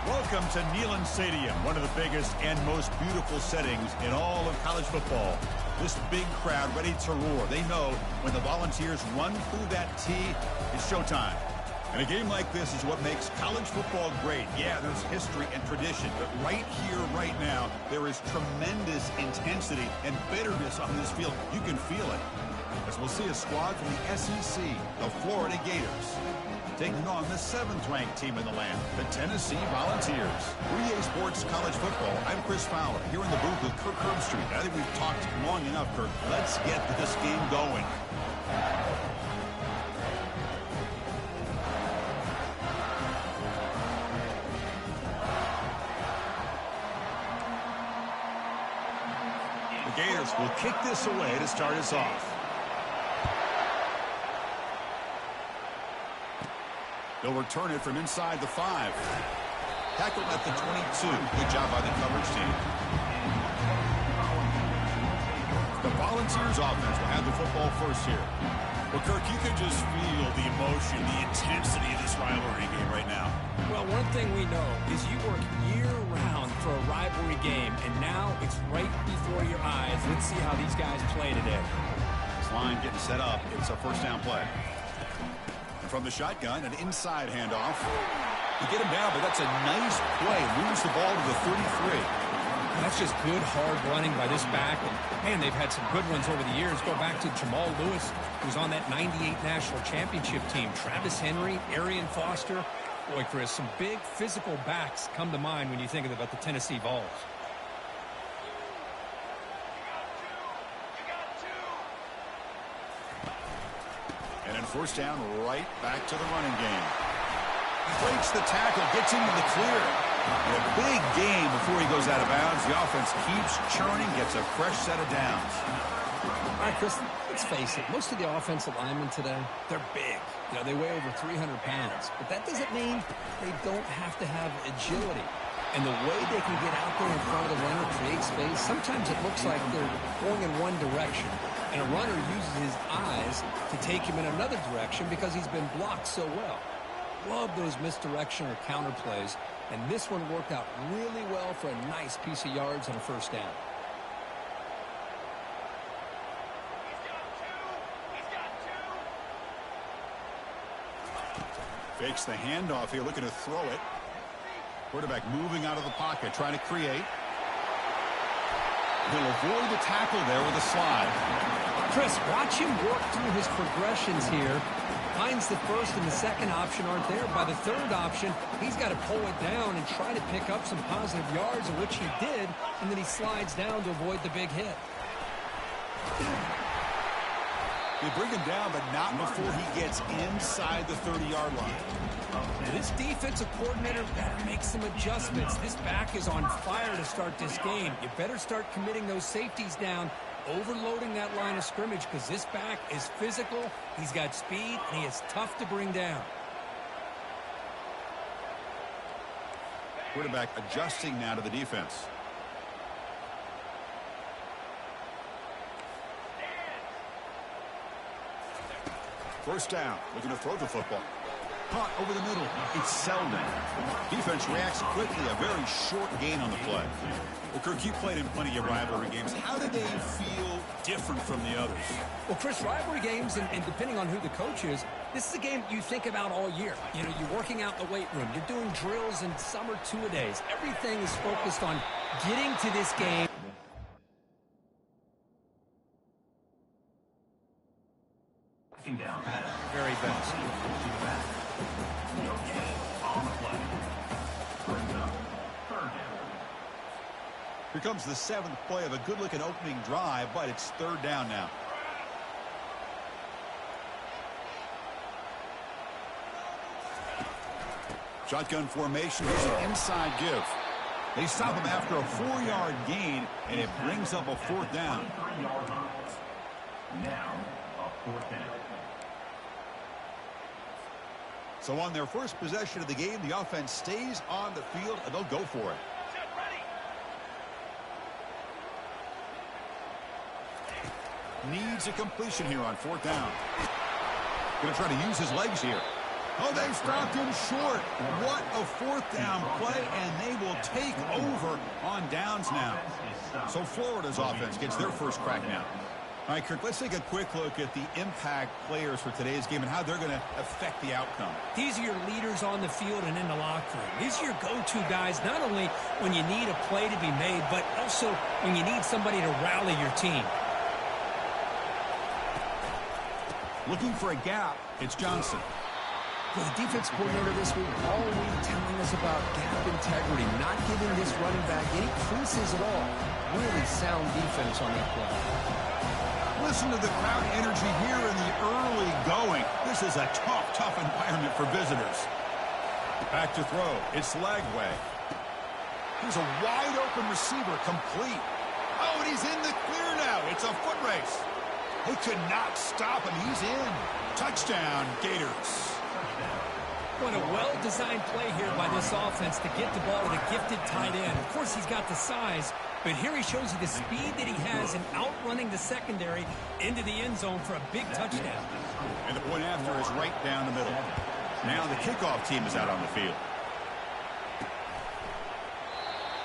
Welcome to Neyland Stadium, one of the biggest and most beautiful settings in all of college football. This big crowd ready to roar. They know when the Volunteers run through that tee, it's showtime. And a game like this is what makes college football great. Yeah, there's history and tradition, but right here, right now, there is tremendous intensity and bitterness on this field. You can feel it. As we'll see a squad from the SEC, the Florida Gators, taking on the 7th-ranked team in the land, the Tennessee Volunteers. 3A Sports College Football. I'm Chris Fowler, here in the booth with Kirk Herbstreit. I think we've talked long enough, Kirk. Let's get this game going. The Gators will kick this away to start us off. They'll return it from inside the 5. Tackled at the 22. Good job by the coverage team. The Volunteers offense will have the football first here. Well, Kirk, you can just feel the emotion, the intensity of this rivalry game right now. Well, one thing we know is you work year-round for a rivalry game, and now it's right before your eyes. Let's see how these guys play today. This line getting set up. It's a first down play. From the shotgun, an inside handoff. You get him down, but that's a nice play. Moves the ball to the 33. That's just good, hard running by this back. And, man, they've had some good ones over the years. Go back to Jamal Lewis, who's on that 98 national championship team. Travis Henry, Arian Foster. Boy, Chris, some big physical backs come to mind when you think about the Tennessee Vols. First down, right back to the running game. Breaks the tackle, gets into the clear. And a big game before he goes out of bounds. The offense keeps churning, gets a fresh set of downs. All right, Chris, let's face it. Most of the offensive linemen today, they're big. You know, they weigh over 300 pounds. But that doesn't mean they don't have to have agility. And the way they can get out there in front of the runner, create space, sometimes it looks like they're going in one direction. And a runner uses his eyes to take him in another direction because he's been blocked so well. Love those misdirection or counter plays. And this one worked out really well for a nice piece of yards and a first down. Fakes the handoff here, looking to throw it. Quarterback moving out of the pocket, trying to create. He'll avoid the tackle there with a slide. Chris, watch him work through his progressions here. Finds the first and the second option aren't there. By the third option, he's got to pull it down and try to pick up some positive yards, of which he did, and then he slides down to avoid the big hit. They bring him down, but not before he gets inside the 30-yard line. This defensive coordinator better make some adjustments. This back is on fire to start this game. You better start committing those safeties down, overloading that line of scrimmage, because this back is physical, he's got speed, and he is tough to bring down. Quarterback adjusting now to the defense. First down, looking to throw the football. Caught over the middle. It's Selden. Defense reacts quickly. A very short gain on the play. Well, Kirk, you played in plenty of rivalry games. How do they feel different from the others? Well, Chris, rivalry games, and depending on who the coach is, this is a game you think about all year. You know, you're working out in the weight room. You're doing drills and summer two-a-days. Everything is focused on getting to this game. Very best. Here comes the 7th play of a good-looking opening drive, but it's third down now. Shotgun formation. Here's an inside give. They stop him after a 4-yard gain, and it brings up a fourth down. Now, a fourth down. So on their first possession of the game, the offense stays on the field, and they'll go for it. Needs a completion here on fourth down. Going to try to use his legs here. Oh, they stopped him short. What a fourth down play, and they will take over on downs now. So Florida's offense gets their first crack now. All right, Kirk, let's take a quick look at the impact players for today's game and how they're going to affect the outcome. These are your leaders on the field and in the locker room. These are your go-to guys, not only when you need a play to be made, but also when you need somebody to rally your team. Looking for a gap, it's Johnson. For the defense coordinator this week, all week telling us about gap integrity, not giving this running back any creases at all. Really sound defense on that play. Listen to the crowd energy here in the early going. This is a tough environment for visitors. Back to throw. It's Lagway. Here's a wide-open receiver, complete. Oh, and he's in the clear now. It's a foot race. They could not stop him. He's in. Touchdown, Gators. What a well-designed play here by this offense to get the ball to the gifted tight end. Of course, he's got the size, but here he shows you the speed that he has in outrunning the secondary into the end zone for a big touchdown. And the point after is right down the middle. Now the kickoff team is out on the field.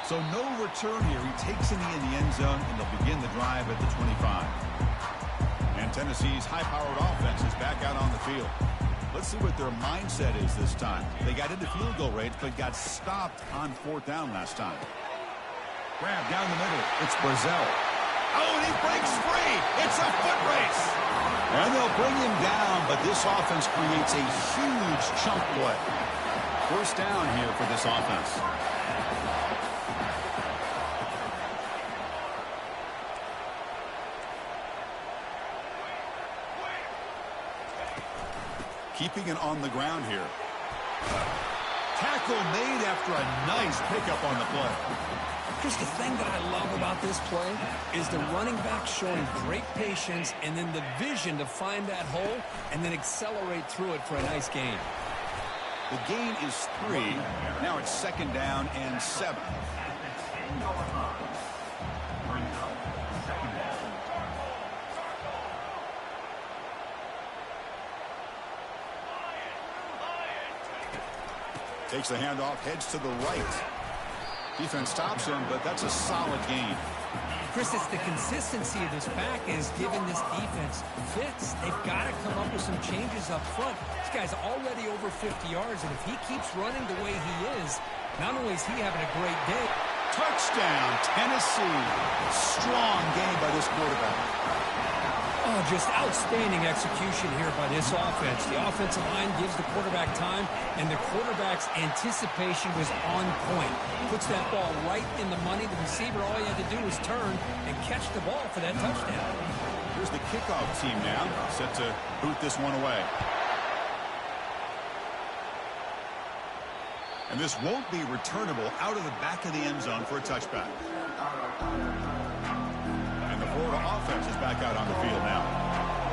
So no return here. He takes a knee in the end zone, and they'll begin the drive at the 25. And Tennessee's high-powered offense is back out on the field. Let's see what their mindset is this time. They got into field goal range, but got stopped on fourth down last time. Grab down the middle. It's Brazzell. Oh, and he breaks free. It's a foot race. And they'll bring him down, but this offense creates a huge chunk play. First down here for this offense. Keeping it on the ground here. Tackle made after a nice pickup on the play. Just the thing that I love about this play is the running back showing great patience and then the vision to find that hole and then accelerate through it for a nice gain. The gain is 3. Now it's second down and 7. Takes the handoff, heads to the right. Defense stops him, but that's a solid gain. Chris, it's the consistency of this back is giving this defense fits. They've got to come up with some changes up front. This guy's already over 50 yards, and if he keeps running the way he is, not only is he having a great day. Touchdown, Tennessee. Strong game by this quarterback. Oh, just outstanding execution here by this offense. The offensive line gives the quarterback time, and the quarterback's anticipation was on point. Puts that ball right in the money. The receiver, all he had to do was turn and catch the ball for that touchdown. Here's the kickoff team now, set to boot this one away. And this won't be returnable out of the back of the end zone for a touchback. Florida offense is back out on the field now.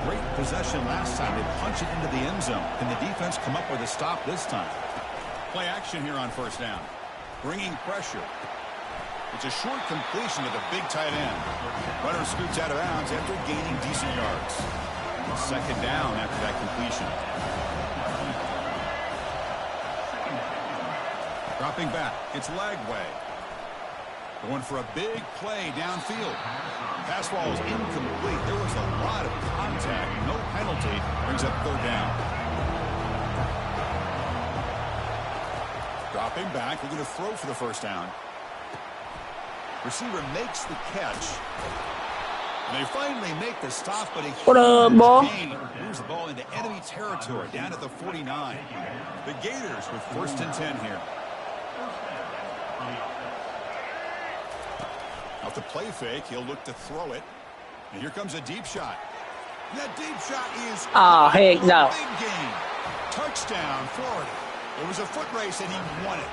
Great possession last time. They punch it into the end zone. Can the defense come up with a stop this time? Play action here on first down. Bringing pressure. It's a short completion to the big tight end. Runner scoots out of bounds after gaining decent yards. Second down after that completion. Dropping back. It's Lagway. Going for a big play downfield. Pass ball is incomplete. There was a lot of contact. No penalty. Brings up third down. Dropping back. Looking to throw for the first down. Receiver makes the catch. They finally make the stop, but a huge gain moves the ball into enemy territory down at the 49. The Gators with first and 10 here. Off the play fake, he'll look to throw it. And here comes a deep shot. And that deep shot is heck no. Big game. Touchdown, Florida. It was a foot race, and he won it.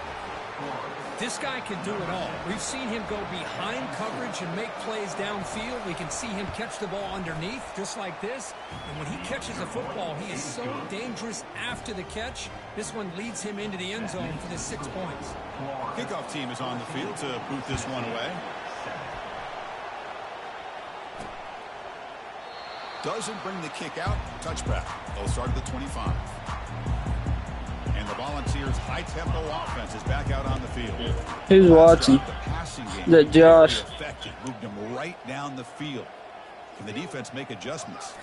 This guy can do it all. We've seen him go behind coverage and make plays downfield. We can see him catch the ball underneath, just like this. And when he catches a football, he is so dangerous after the catch. This one leads him into the end zone for the 6 points. Kickoff team is on the field to boot this one away. Doesn't bring the kick out. Touchback. They'll start at the 25. The Volunteers' high-tempo offense is back out on the field. Who's watching? That Josh. Moved him right down the field. Can the defense make adjustments?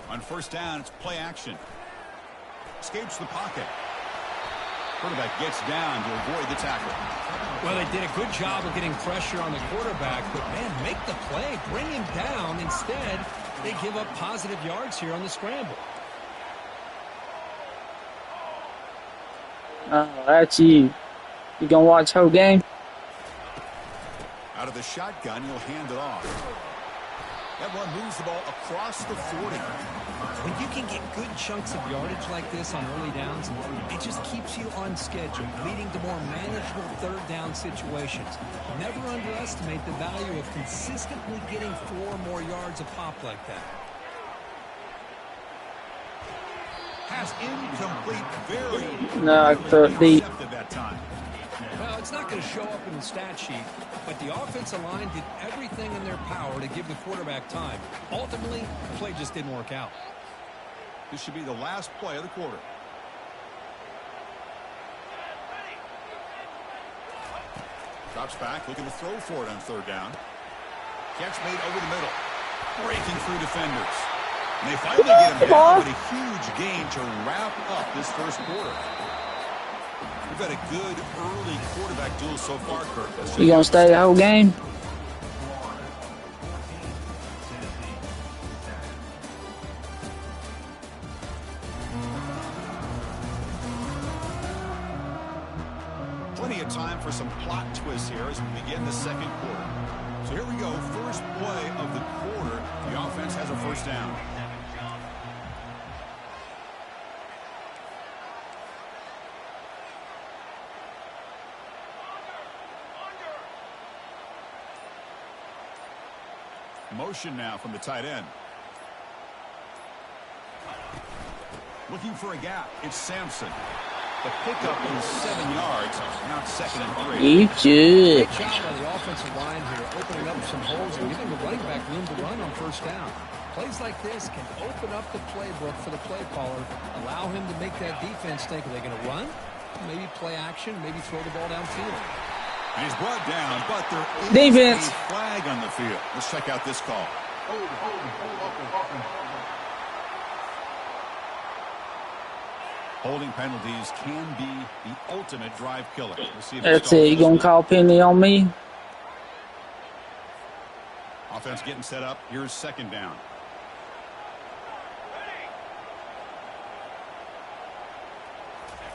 On first down, it's play action. Escapes the pocket. Quarterback gets down to avoid the tackle. Well, they did a good job of getting pressure on the quarterback, but, man, make the play. Bring him down. Instead, they give up positive yards here on the scramble. That's you. You gonna watch the whole game? Out of the shotgun, he'll hand it off. That one moves the ball across the 40. When you can get good chunks of yardage like this on early downs, it just keeps you on schedule, leading to more manageable third down situations. Never underestimate the value of consistently getting 4 more yards a pop like that. Pass incomplete. Very No, I thought deep. that time. Well, it's not going to show up in the stat sheet, but the offensive line did everything in their power to give the quarterback time. Ultimately, the play just didn't work out. This should be the last play of the quarter. Drops back, looking to throw for it on third down. Catch made over the middle. Breaking through defenders. And they finally get him down with a huge gain to wrap up this first quarter. We've had a good early quarterback duel so far, Kurt. You gonna stay the whole game? Plenty of time for some plot twists here as we begin the second quarter. So here we go, first play of the quarter. The offense has a first down. Motion now from the tight end. Looking for a gap. It's Sampson. The pickup is 7 yards. Now it's 2nd and 3. You should. Great job on the offensive line here, opening up some holes and giving the running back room to run on first down. Plays like this can open up the playbook for the play caller, allow him to make that defense think, are they going to run? Maybe play action, maybe throw the ball downfield. And he's brought down, but there is Defense. a flag on the field. Let's check out this call. Holding penalties can be the ultimate drive killer. We'll see if That's it. You gonna call penalty on me? Offense getting set up. Here's second down.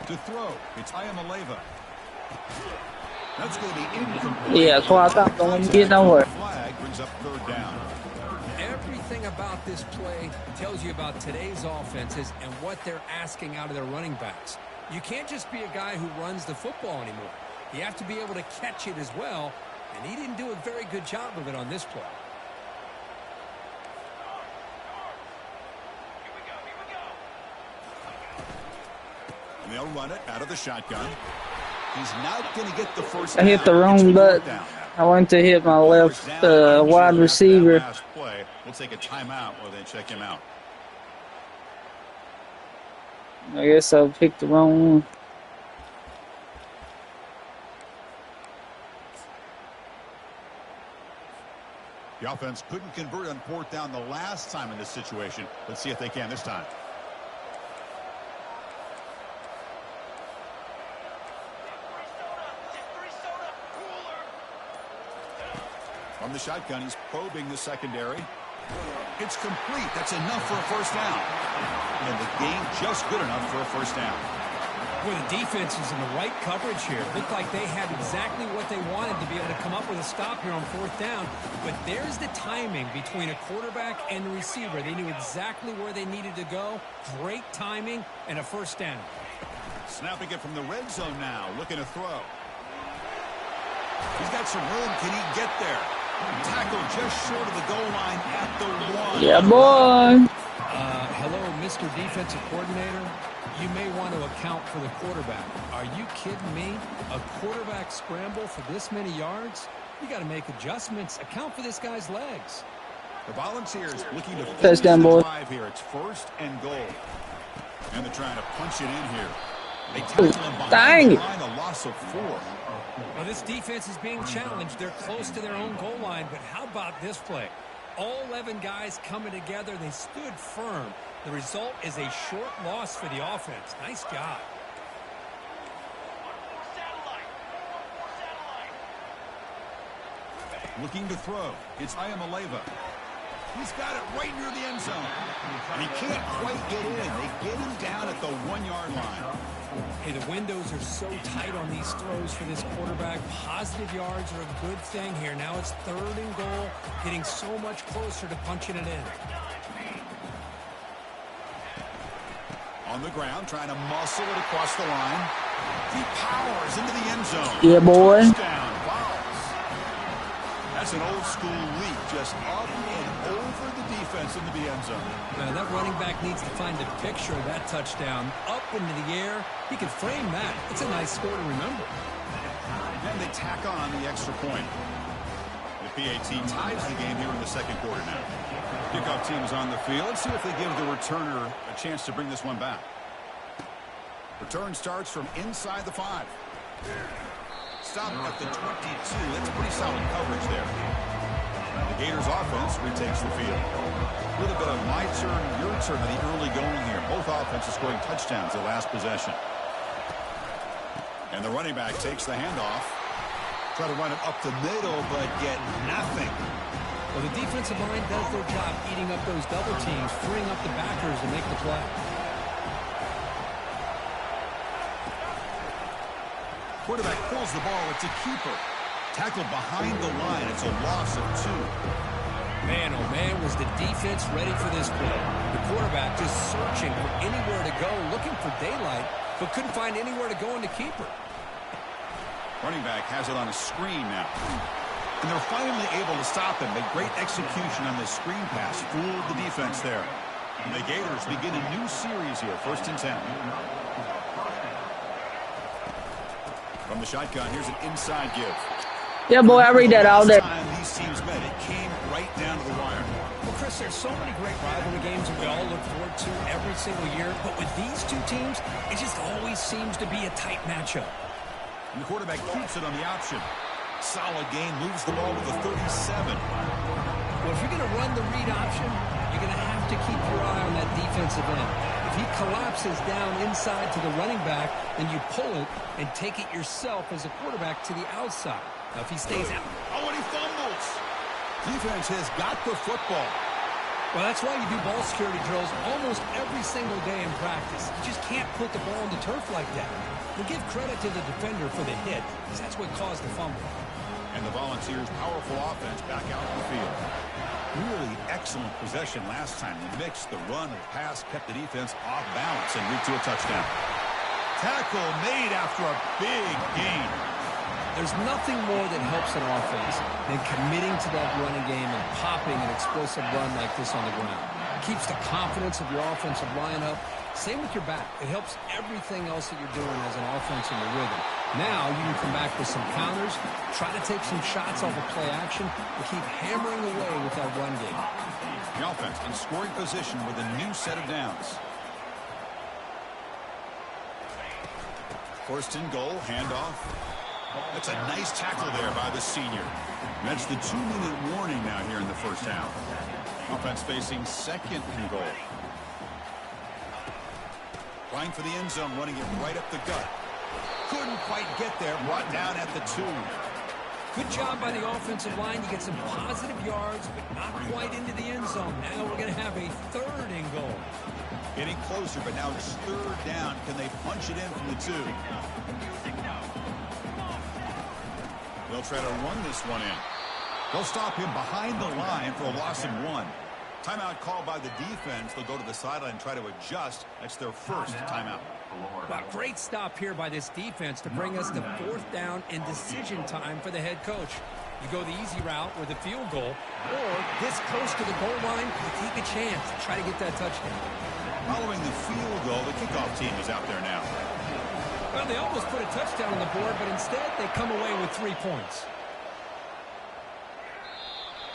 To throw, it's Ayamaleva. That's going to be incomplete. Yeah, clock out. Don't let me get nowhere. Flag brings up third down. Everything about this play tells you about today's offenses and what they're asking out of their running backs. You can't just be a guy who runs the football anymore. You have to be able to catch it as well, and he didn't do a very good job of it on this play. And they'll run it out of the shotgun. He's not going to get the first I hit the wrong button. I went to hit my left wide receiver. Last play. We'll take a timeout while they check him out. I guess I picked the wrong one. The offense couldn't convert on fourth down the last time in this situation. Let's see if they can this time. From the shotgun, he's probing the secondary. It's complete. That's enough for a first down. And the game just good enough for a first down. Well, the defense is in the right coverage here. Looked like they had exactly what they wanted to be able to come up with a stop here on fourth down. But there's the timing between a quarterback and the receiver. They knew exactly where they needed to go. Great timing and a first down. Snapping it from the red zone now. Looking to throw. He's got some room. Can he get there? Tackle just short of the goal line at the 1. Yeah, boy. Hello, Mr. Defensive Coordinator. You may want to account for the quarterback. Are you kidding me? A quarterback scramble for this many yards? You got to make adjustments. Account for this guy's legs. The Volunteers looking to Touchdown, boy. drive here. It's 1st and goal. And they're trying to punch it in here. They tackle him behind a loss of 4. Well, this defense is being challenged. They're close to their own goal line, but how about this play? All 11 guys coming together. They stood firm. The result is a short loss for the offense. Nice job. Looking to throw. It's Iamaleava. He's got it right near the end zone. And he can't quite get in. They get him down at the 1-yard line. Hey, the windows are so tight on these throws for this quarterback. Positive yards are a good thing here. Now it's 3rd and goal, getting so much closer to punching it in. On the ground, trying to muscle it across the line. He powers into the end zone. Yeah, boy. Touchdown, Vols. That's an old-school leap, just up and over the defense into the end zone. Now, that running back needs to find a picture of that touchdown. Up into the air. He can frame that. It's a nice score to remember. And they tack on the extra point. The PAT ties the game here in the second quarter now. Kickoff team is on the field. Let's see if they give the returner a chance to bring this one back. Return starts from inside the 5. Stop at the 22. That's pretty solid coverage there. The Gators offense retakes the field. A little bit of my turn, your turn in the early going here. Both offenses scoring touchdowns their last possession. And the running back takes the handoff. Try to run it up the middle, but get nothing. Well, the defensive line does their job eating up those double teams, freeing up the backers to make the play. Quarterback pulls the ball. It's a keeper. Tackled behind the line. It's a loss of 2. Man, oh man, was the defense ready for this play. The quarterback just searching for anywhere to go, looking for daylight, but couldn't find anywhere to go in the keeper. Running back has it on a screen now. And they're finally able to stop him. A great execution on this screen pass. Fooled the defense there. And the Gators begin a new series here. 1st and 10. From the shotgun, here's an inside give. Yeah, boy, I read that all day. Time these teams met, it came right down to the wire. Well, Chris, there's so many great rivalry games that we all look forward to every single year. But with these two teams, it just always seems to be a tight matchup. And the quarterback keeps it on the option. Solid game, moves the ball with a 37. Well, if you're going to run the read option, you're going to have to keep your eye on that defensive end. If he collapses down inside to the running back, then you pull it and take it yourself as a quarterback to the outside. Now, if he stays out. Oh, and he fumbles. Defense has got the football. Well, that's why you do ball security drills almost every single day in practice. You just can't put the ball on the turf like that. We'll give credit to the defender for the hit, because that's what caused the fumble. And the Volunteers' powerful offense back out in the field. Really excellent possession last time. The mix, the run, and the pass kept the defense off balance and lead to a touchdown. Tackle made after a big gain. There's nothing more that helps an offense than committing to that running game and popping an explosive run like this on the ground. It keeps the confidence of your offensive line up. Same with your back. It helps everything else that you're doing as an offense in the rhythm. Now you can come back with some counters, try to take some shots off of play action, and keep hammering away with that run game. The offense in scoring position with a new set of downs. 1st and goal, handoff. That's a nice tackle there by the senior. And that's the 2-minute warning now here in the first half. Offense facing 2nd and goal. Trying for the end zone, running it right up the gut. Couldn't quite get there, brought down at the 2. Good job by the offensive line. You get some positive yards, but not quite into the end zone. Now we're going to have a 3rd and goal. Getting closer, but now it's 3rd down. Can they punch it in from the 2? They'll try to run this one in. They'll stop him behind the line for a loss of 1. Timeout called by the defense. They'll go to the sideline and try to adjust. That's their first timeout. Well, great stop here by this defense to bring us to 4th down and decision time for the head coach. You go the easy route with a field goal, or this close to the goal line, you take a chance. Try to get that touchdown. Following the field goal, the kickoff team is out there now. Well, they almost put a touchdown on the board, but instead they come away with 3 points.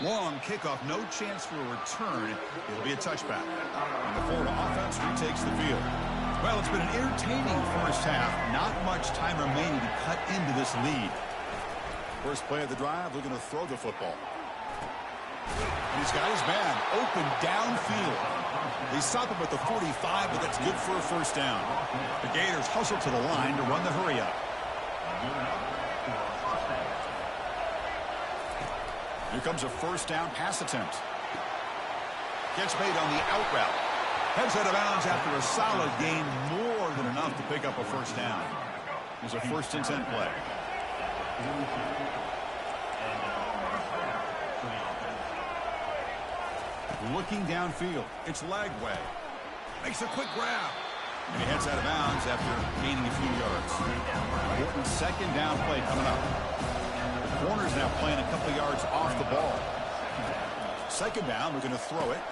Long kickoff, no chance for a return. It'll be a touchback. And the Florida offense retakes the field. Well, it's been an entertaining first half. Not much time remaining to cut into this lead. First play of the drive, looking to throw the football. And he's got his man open downfield. They stop him at the 45, but that's good for a first down. The Gators hustle to the line to run the hurry up. Here comes a first down pass attempt. Catch made on the out route. Heads out of bounds after a solid gain, more than enough to pick up a first down. Here's a 1st and 10 play. Looking downfield. It's Lagway. Makes a quick grab. And he heads out of bounds after gaining a few yards. Important 2nd down play coming up. The corner's now playing a couple yards off the ball. 2nd down, we're going to throw it.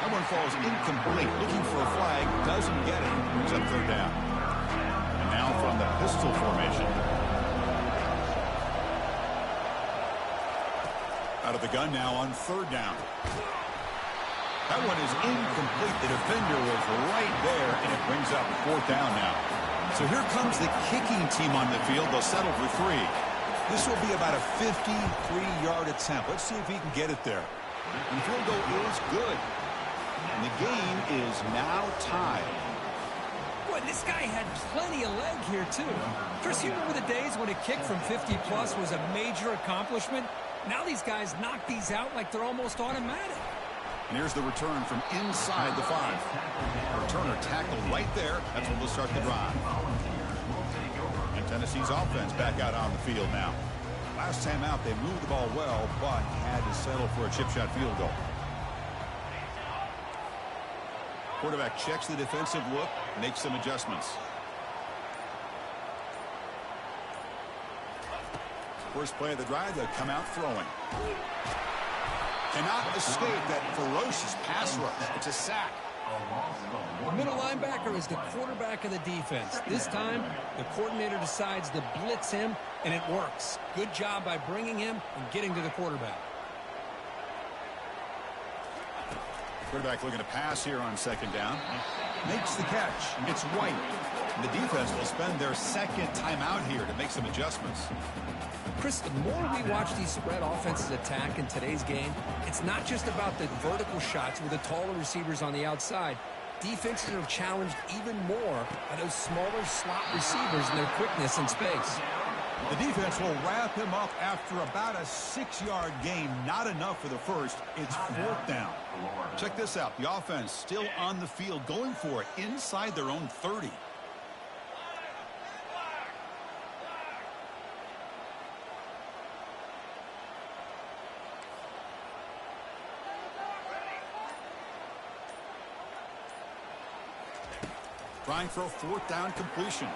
That one falls incomplete. Looking for a flag. Doesn't get it. Brings up 3rd down. And now from the pistol formation. Out of the gun now on 3rd down. That one is incomplete. The defender was right there, and it brings up 4th down now. So here comes the kicking team on the field. They'll settle for 3. This will be about a 53-yard attempt. Let's see if he can get it there. And the field goal is good. And the game is now tied. Boy, this guy had plenty of leg here, too. Chris, you remember the days when a kick from 50-plus was a major accomplishment? Now these guys knock these out like they're almost automatic. And here's the return from inside the 5. The returner tackled right there. That's when they'll start the drive. And Tennessee's offense back out on the field now. Last time out, they moved the ball well, but had to settle for a chip shot field goal. Quarterback checks the defensive look, makes some adjustments. First play of the drive, they'll come out throwing. Cannot escape that ferocious pass rush. It's a sack. The middle linebacker is the quarterback of the defense. This time, the coordinator decides to blitz him, and it works. Good job by bringing him and getting to the quarterback. Quarterback looking to pass here on 2nd down. Makes the catch. It's White. And the defense will spend their 2nd timeout here to make some adjustments. Chris, the more we watch these spread offenses attack in today's game, it's not just about the vertical shots with the taller receivers on the outside. Defenses are challenged even more by those smaller slot receivers and their quickness in space. The defense will wrap him up after about a 6-yard gain. Not enough for the first. It's 4th down. Check this out. The offense still on the field, going for it inside their own 30. Trying for a 4th down completion.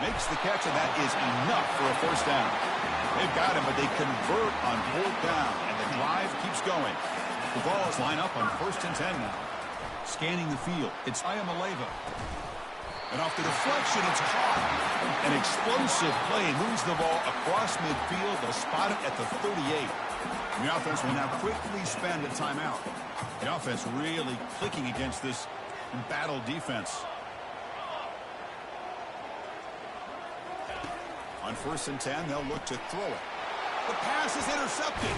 Makes the catch, and that is enough for a first down. They've got him, but they convert on 4th down, and the drive keeps going. The Vols line up on 1st and 10 now. Scanning the field, it's Iamaleava. And off the deflection, it's caught. An explosive play moves the ball across midfield. They'll spot it at the 38. And the offense will now quickly spend a timeout. The offense really clicking against this embattled defense. On 1st and 10, they'll look to throw it. The pass is intercepted.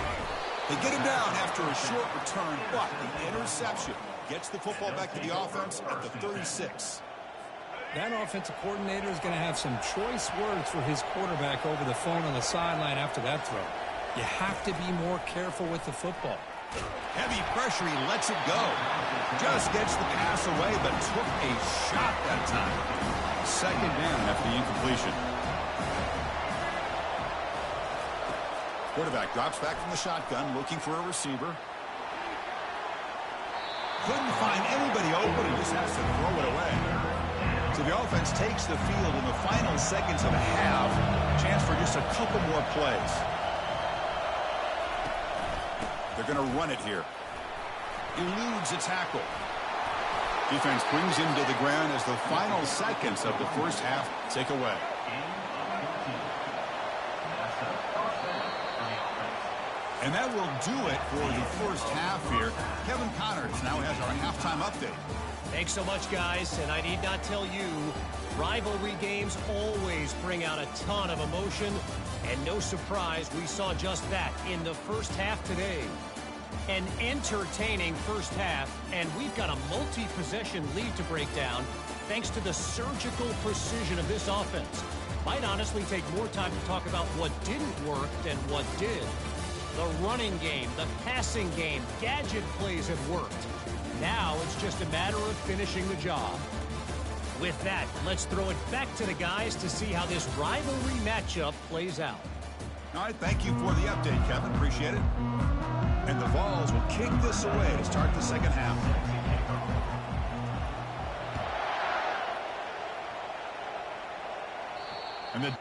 They get him down after a short return, but the interception gets the football back to the offense at the 36. That offensive coordinator is going to have some choice words for his quarterback over the phone on the sideline after that throw. You have to be more careful with the football. Heavy pressure, he lets it go. Just gets the pass away, but took a shot that time. 2nd down after the incompletion. Quarterback drops back from the shotgun, looking for a receiver. Couldn't find anybody open, and just has to throw it away. So the offense takes the field in the final seconds of a half. Chance for just a couple more plays. They're going to run it here. Eludes a tackle. Defense brings him to the ground as the final seconds of the first half take away. And that will do it for the first half here. Kevin Connors now has our halftime update. Thanks so much, guys. And I need not tell you, rivalry games always bring out a ton of emotion. And no surprise, we saw just that in the first half today. An entertaining first half, and we've got a multi-possession lead to break down thanks to the surgical precision of this offense. Might honestly take more time to talk about what didn't work than what did. The running game, the passing game, gadget plays have worked. Now it's just a matter of finishing the job. With that, let's throw it back to the guys to see how this rivalry matchup plays out. All right, thank you for the update, Kevin. Appreciate it. And the Vols will kick this away to start the second half. And the